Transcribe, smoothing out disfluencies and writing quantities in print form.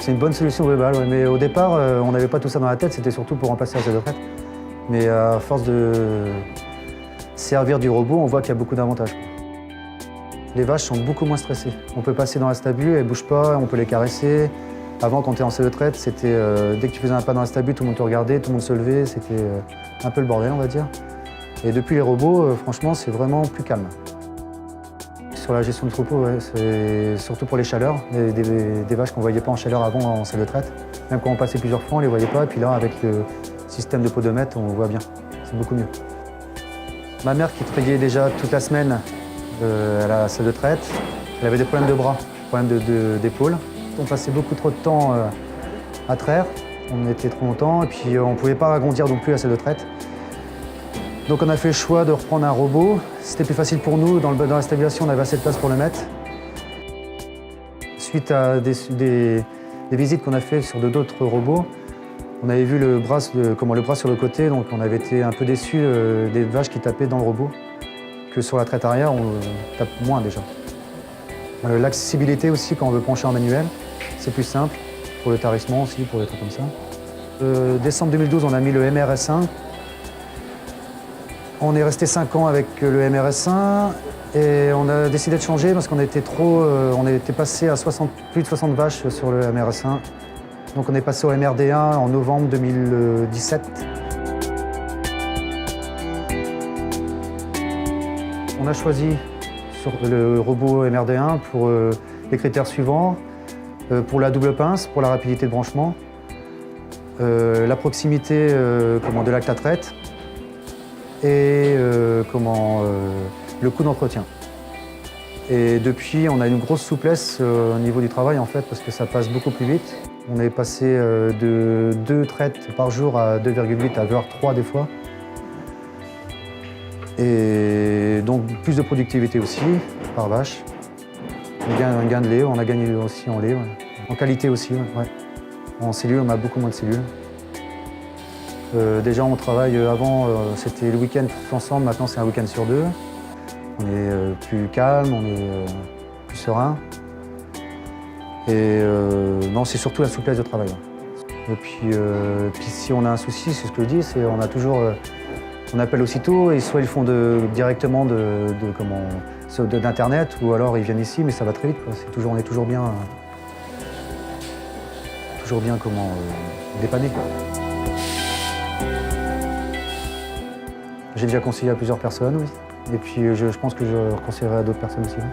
C'est une bonne solution globale, ouais. Mais au départ, on n'avait pas tout ça dans la tête, c'était surtout pour remplacer la selle de traite. Mais à force de servir du robot, on voit qu'il y a beaucoup d'avantages. Les vaches sont beaucoup moins stressées. On peut passer dans la stabule, elles ne bougent pas, on peut les caresser. Avant, quand tu es en selle de traite, c'était dès que tu faisais un pas dans la stabule, tout le monde te regardait, tout le monde se levait, c'était un peu le bordel, on va dire. Et depuis les robots, franchement, c'est vraiment plus calme. Sur la gestion de troupeau, ouais, c'est surtout pour les chaleurs, des vaches qu'on ne voyait pas en chaleur avant en selle de traite. Même quand on passait plusieurs fois, on ne les voyait pas. Et puis là, avec le système de podomètre, on voit bien. C'est beaucoup mieux. Ma mère qui triguait déjà toute la semaine à la selle de traite, elle avait des problèmes de bras, des problèmes d'épaule. On passait beaucoup trop de temps à traire, on était trop longtemps et puis on ne pouvait pas agrandir non plus la selle de traite. Donc on a fait le choix de reprendre un robot. C'était plus facile pour nous, dans la stabilisation on avait assez de place pour le mettre. Suite à des visites qu'on a fait sur d'autres robots, on avait vu le bras sur le côté, donc on avait été un peu déçus des vaches qui tapaient dans le robot. Que sur la traite arrière, on tape moins déjà. L'accessibilité aussi, quand on veut pencher en manuel, c'est plus simple. Pour le tarissement aussi, pour des trucs comme ça. Décembre 2012, on a mis le MRS1. On est resté 5 ans avec le MRS1 et on a décidé de changer parce qu'on était on était passé à plus de 60 vaches sur le MRS1. Donc on est passé au MRD1 en novembre 2017. On a choisi sur le robot MRD1 pour les critères suivants. Pour la double pince, pour la rapidité de branchement, la proximité de l'acte à traite et le coût d'entretien. Et depuis, on a une grosse souplesse au niveau du travail en fait, parce que ça passe beaucoup plus vite. On est passé de 2 traites par jour à 2,8 à voire 3 des fois. Et donc plus de productivité aussi par vache. Un gain de lait, on a gagné aussi en lait. Ouais. En qualité aussi, ouais. En cellules, on a beaucoup moins de cellules. Déjà, on travaille avant, c'était le week-end tous ensemble, maintenant c'est un week-end sur 2. On est plus calme, on est plus serein. Et non, c'est surtout la souplesse de travail. Et puis si on a un souci, c'est ce que je dis, c'est on a toujours, on appelle aussitôt et soit ils font directement d'internet ou alors ils viennent ici, mais ça va très vite. On est toujours bien dépanné. J'ai déjà conseillé à plusieurs personnes, oui. Et puis je pense que je conseillerai à d'autres personnes aussi. Oui.